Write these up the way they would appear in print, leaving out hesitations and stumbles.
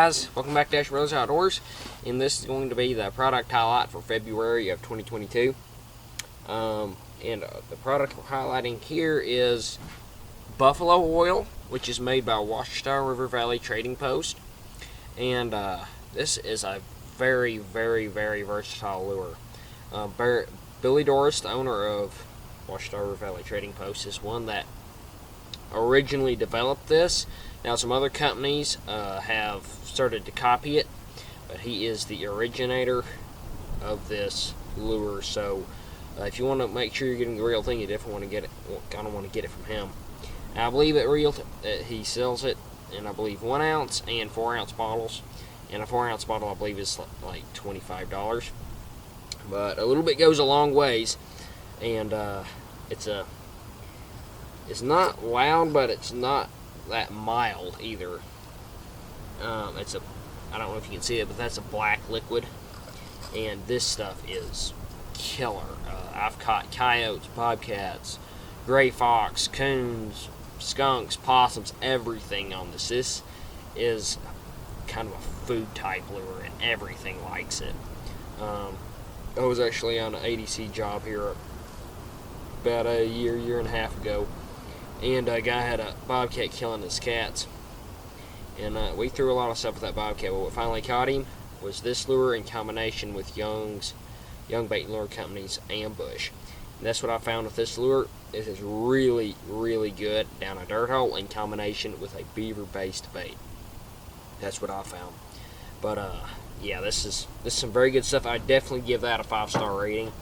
guys, welcome back to Dash Brothers Outdoors, and this is going to be the product highlight for February of 2022. The product we're highlighting here is buffalo oil, which is made by Ouachita River Valley Trading Post, and this is a very versatile lure. Billy Dorris, the owner of Ouachita River Valley Trading Post, is one that originally developed this. Now some other companies have started to copy it, but he is the originator of this lure. So if you want to make sure you're getting the real thing, you definitely want to get it. Kind of want to get it from him. Now, I believe he sells it in, I believe, 1 ounce and 4 ounce bottles. And a 4 ounce bottle, I believe, is like $25. But a little bit goes a long ways, and it's not loud, but it's not that mild either. I don't know if you can see it, but that's a black liquid, and this stuff is killer. I've caught coyotes, bobcats, gray fox, coons, skunks, possums, everything on this. This is kind of a food type lure, and everything likes it. I was actually on an ADC job here about a year and a half ago, and a guy had a bobcat killing his cats, and we threw a lot of stuff at that bobcat, but what finally caught him was this lure in combination with Young Bait Lure Company's Ambush. And that's what I found with this lure. It is really good down a dirt hole in combination with a beaver based bait. That's what I found. But yeah, this is some very good stuff. I definitely give that a 5-star rating.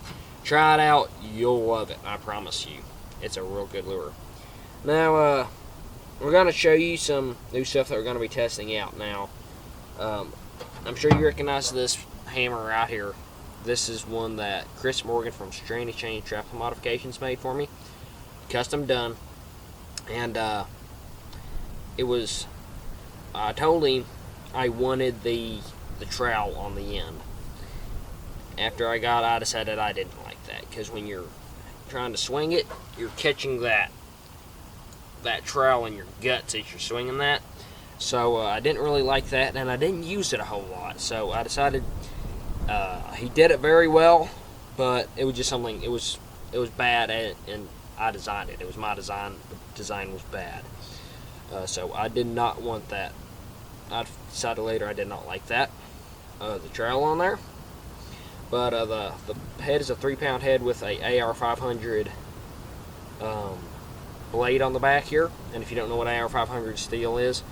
Try it out, you'll love it, I promise you. It's a real good lure. Now, we're going to show you some new stuff that we're going to be testing out now. I'm sure you recognize this hammer right here. This is one that Chris Morgan from strainedchainsmodifications Modifications made for me. Custom done. And I told him I wanted the trowel on the end. After I decided I didn't like that, because when you're trying to swing it, you're catching that trowel in your guts as you're swinging that. So I didn't really like that, and I didn't use it a whole lot. So I decided he did it very well, but it was just something. It was bad, and I designed it. It was my design. The design was bad, so I did not want that. I decided later I did not like that. The trowel on there. But the head is a 3-pound head with a AR 500 blade on the back here. And if you don't know what AR 500 steel is,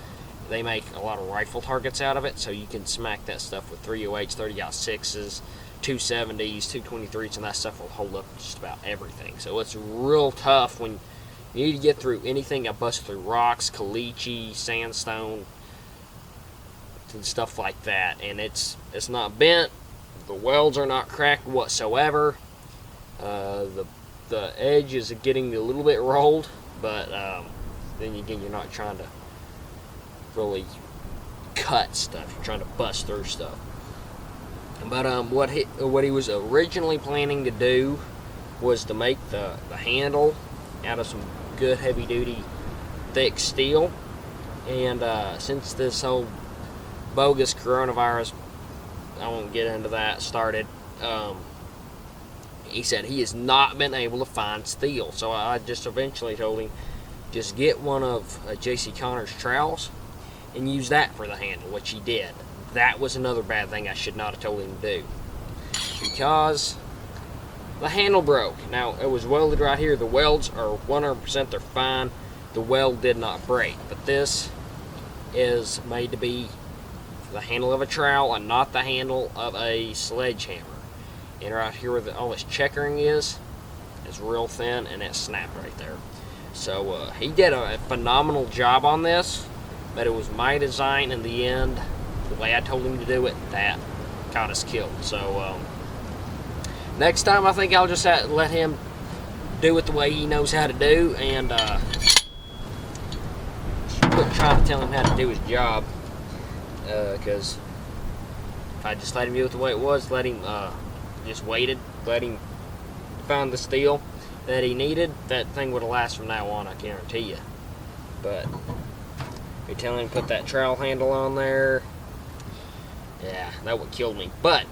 they make a lot of rifle targets out of it. So you can smack that stuff with 308s, 30-06s, 270s, 223s, and that stuff will hold up just about everything. So it's real tough when you need to get through anything. I bust through rocks, caliche, sandstone, and stuff like that. And it's not bent. The welds are not cracked whatsoever. The edge is getting a little bit rolled, but then again, you're not trying to really cut stuff. You're trying to bust through stuff. But what he was originally planning to do was to make the handle out of some good heavy-duty thick steel. And since this whole bogus coronavirus, I won't get into that, started, he said he has not been able to find steel. So I just eventually told him, just get one of J.C. Connor's trowels and use that for the handle, which he did. That was another bad thing I should not have told him to do, because the handle broke. Now, it was welded right here. The welds are 100%, they're fine. The weld did not break, but this is made to be the handle of a trowel and not the handle of a sledgehammer. And right here where all this checkering is real thin, and it snapped right there. So he did a phenomenal job on this, but it was my design in the end, the way I told him to do it, that got us killed. So next time I think I'll just let him do it the way he knows how to do, and quit trying to tell him how to do his job. Because if I just let him do it the way it was, let him find the steel that he needed, that thing would have lasted from now on, I guarantee you. But you're telling him to put that trowel handle on there, Yeah, that would kill me. But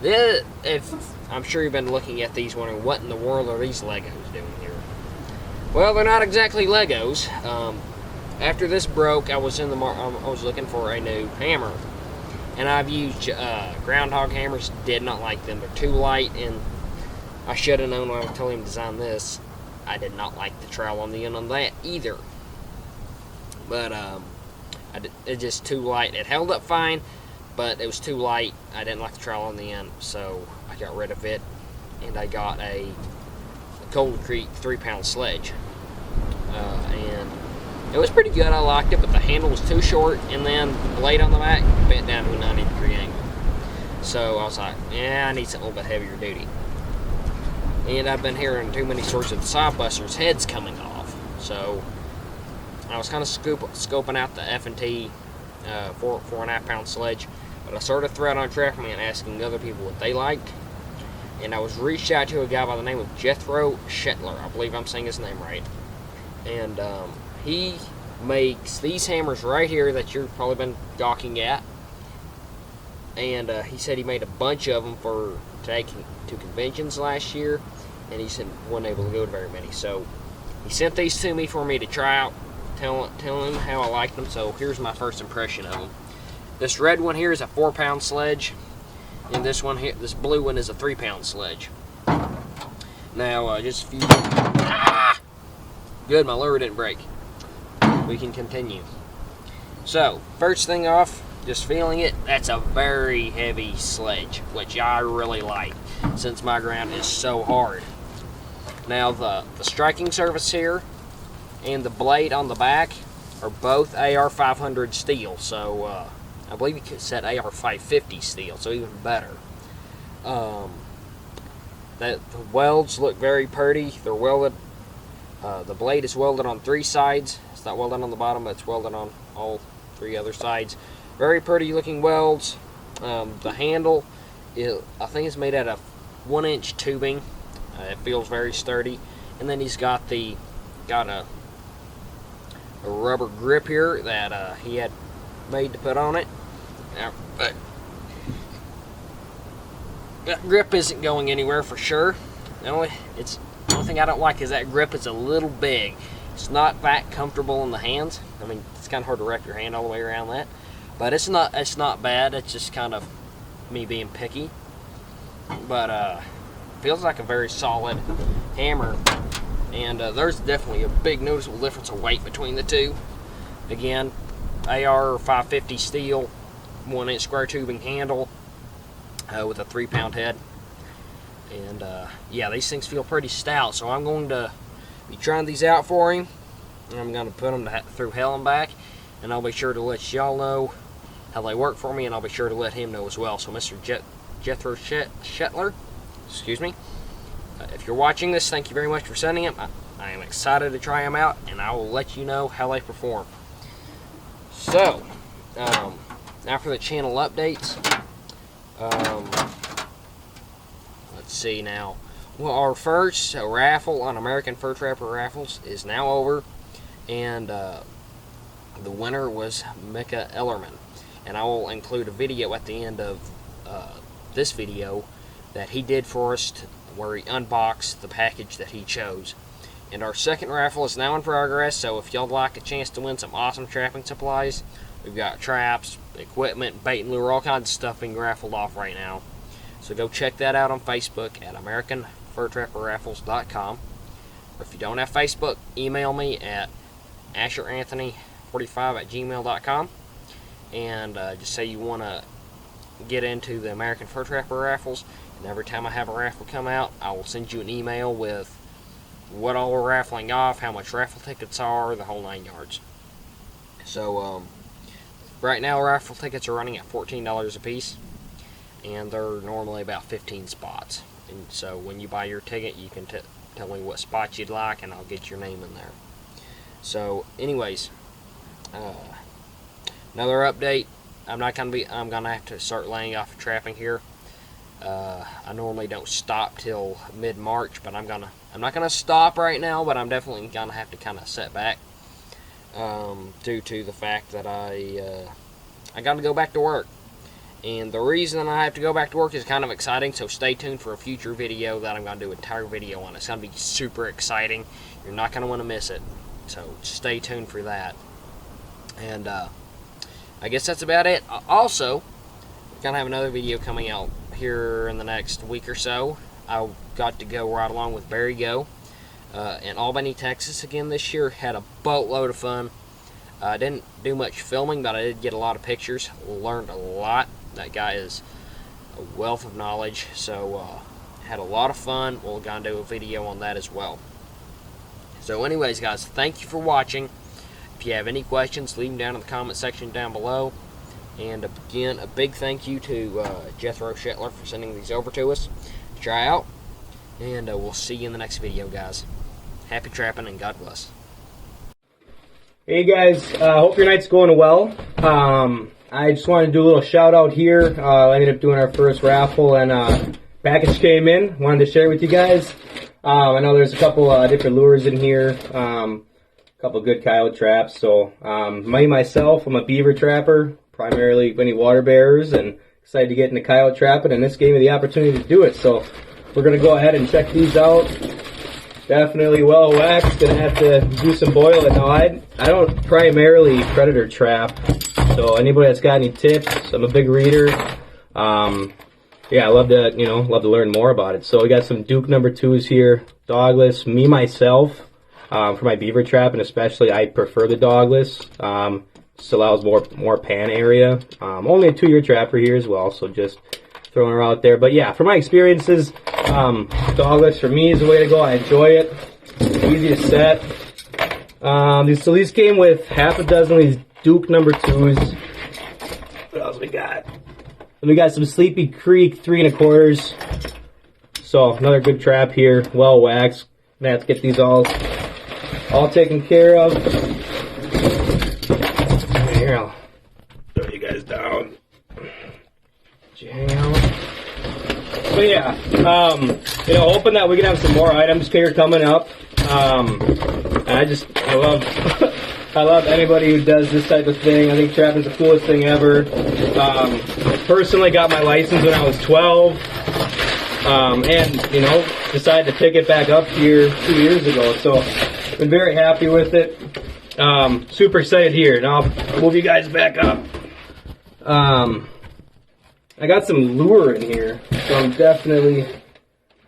if I'm sure you've been looking at these wondering what in the world are these Legos doing here. Well, they're not exactly Legos. After this broke, I was looking for a new hammer, and I've used groundhog hammers. Did not like them. They're too light, and I should have known when I told him to design this. I did not like the trowel on the end on that either. But it's just too light. It held up fine, but it was too light. I didn't like the trowel on the end, so I got rid of it, and I got a Cold Creek 3-pound sledge. And it was pretty good. I liked it, but the handle was too short, and then the blade on the back bent down to a 90-degree angle. So I was like, yeah, I need something a little bit heavier duty. And I've been hearing too many stories of the side busters' heads coming off. So I was kind of scoping out the F&T 4.5-pound sledge. But I started thread on Trapline and asking other people what they liked. And I was reached out to a guy by the name of Jethro Shetler. I believe I'm saying his name right. And he makes these hammers right here that you've probably been gawking at. And he said he made a bunch of them for taking to conventions last year, and he said wasn't able to go to very many. So he sent these to me for me to try out, tell him how I liked them. So here's my first impression of them. This red one here is a 4-pound sledge, and this one here, this blue one, is a 3-pound sledge. Now, just a few. Good, my lure didn't break. We can continue. So, first thing off, just feeling it, that's a very heavy sledge, which I really like, since my ground is so hard. Now, the striking surface here and the blade on the back are both AR-500 steel, so I believe you could set AR-550 steel, so even better. The welds look very pretty. They're welded. The blade is welded on 3 sides. It's not welded on the bottom, but it's welded on all 3 other sides. Very pretty looking welds. The handle, I think it's made out of 1-inch tubing. It feels very sturdy. And then he's got a rubber grip here that he had made to put on it. Now, that grip isn't going anywhere for sure. The only thing I don't like is that grip is a little big. It's not that comfortable in the hands. I mean, it's kind of hard to wrap your hand all the way around that. But it's not bad. It's just kind of me being picky. But feels like a very solid hammer. And there's definitely a big noticeable difference of weight between the two. Again, AR-550 steel, 1-inch square tubing handle with a 3-pound head. And yeah, these things feel pretty stout. So I'm going to be trying these out for him. I'm going to put them through hell and back. And I'll be sure to let y'all know how they work for me. And I'll be sure to let him know as well. So Mr. Jethro Shetler, excuse me. If you're watching this, thank you very much for sending them. I am excited to try them out, and I will let you know how they perform. So, now for the channel updates. Let's see now. Well, our first raffle on American Fur Trapper Raffles is now over, and the winner was Micah Ellerman. And I will include a video at the end of this video that he did for us where he unboxed the package that he chose. And our second raffle is now in progress, so if y'all like a chance to win some awesome trapping supplies, we've got traps, equipment, bait and lure, all kinds of stuff being raffled off right now. So go check that out on Facebook at AmericanFurTrapperRaffles.com. Or if you don't have Facebook, email me at AsherAnthony45@gmail.com and just say you want to get into the American Fur Trapper Raffles. And every time I have a raffle come out, I will send you an email with what all we're raffling off, how much raffle tickets are, the whole 9 yards. So, right now raffle tickets are running at $14 a piece, and they're normally about 15 spots. And so when you buy your ticket, you can tell me what spot you'd like, and I'll get your name in there. So, anyways, another update. I'm gonna have to start laying off trapping here. I normally don't stop till mid-March, but I'm not gonna stop right now, but I'm definitely gonna have to kind of set back due to the fact that I gotta go back to work, And the reason I have to go back to work is kind of exciting, so stay tuned for a future video that I'm going to do an entire video on. It's going to be super exciting. You're not going to want to miss it, so stay tuned for that. And I guess that's about it. Also, we're going to have another video coming out here in the next week or so. I got to go right along with Barry Goe in Albany, Texas again this year. Had a boatload of fun. I didn't do much filming, but I did get a lot of pictures. Learned a lot. That guy is a wealth of knowledge, so had a lot of fun. We're going to do a video on that as well. So anyways, guys, thank you for watching. If you have any questions, leave them down in the comment section down below. And again, a big thank you to Jethro Shetler for sending these over to us to try out. And we'll see you in the next video, guys. Happy trapping and God bless. Hey guys, hope your night's going well. I just wanted to do a little shout out here. I ended up doing our first raffle and package came in. Wanted to share with you guys. I know there's a couple different lures in here. A couple good coyote traps. So myself, I'm a beaver trapper, primarily many water bearers, and excited to get into coyote trapping, and this gave me the opportunity to do it. So we're going to go ahead and check these out. Definitely well waxed. Gonna have to do some boiling. Now I don't primarily predator trap, so anybody that's got any tips, I'm a big reader. Yeah, I love to learn more about it. So we got some Duke number 2s here, dogless. Me myself, for my beaver trapping especially, I prefer the dogless. Just allows more pan area. Only a 2-year trapper here as well, so just throwing her out there. But yeah, from my experiences, dogless for me is the way to go. I enjoy it. Easy to set. So these came with half a dozen of these Duke number 2s. What else we got? We got some Sleepy Creek 3 1/4s. So another good trap here, well waxed. Gonna have to get these all taken care of. Here, I'll throw you guys down. Hang out. But yeah, hoping that we can have some more items here coming up. And I love I love anybody who does this type of thing. I think trapping's the coolest thing ever. Personally got my license when I was 12. And decided to pick it back up here 2 years ago. So been very happy with it. Super excited here. Now I'll move you guys back up. I got some lure in here, so I'm definitely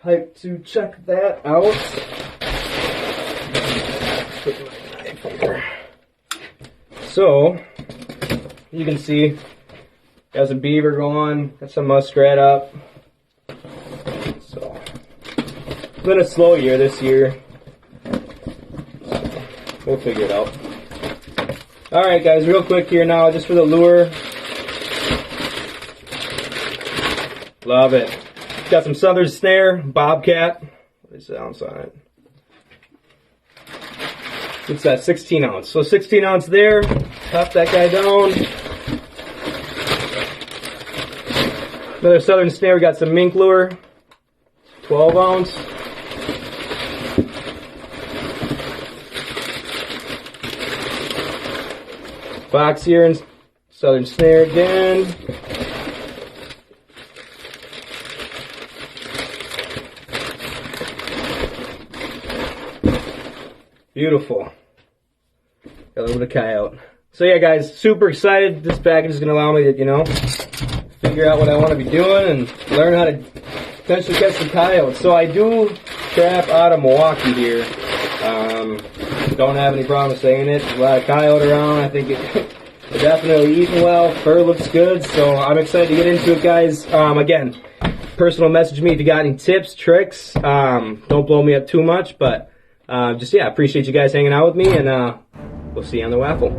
hyped to check that out. Put my knife here. So, you can see, got some beaver going, got some muskrat up. So, it's been a slow year this year. So, we'll figure it out. Alright guys, real quick here now, just for the lure. Love it. Got some Southern Snare, Bobcat. What is the ounce on it? It's that 16 ounce. So 16 ounce there. Top that guy down. Another Southern Snare. We got some mink lure. 12 ounce. Box here and Southern Snare again. Beautiful. Got a little bit of coyote. So yeah guys, super excited. This package is going to allow me to, figure out what I want to be doing and learn how to potentially catch some coyotes. So I do trap out of Milwaukee here. Don't have any problem saying it. There's a lot of coyote around. I think they're definitely eating well. Fur looks good. So I'm excited to get into it, guys. Again, personal message me if you got any tips, tricks. Don't blow me up too much, but appreciate you guys hanging out with me, and we'll see you on the waffle.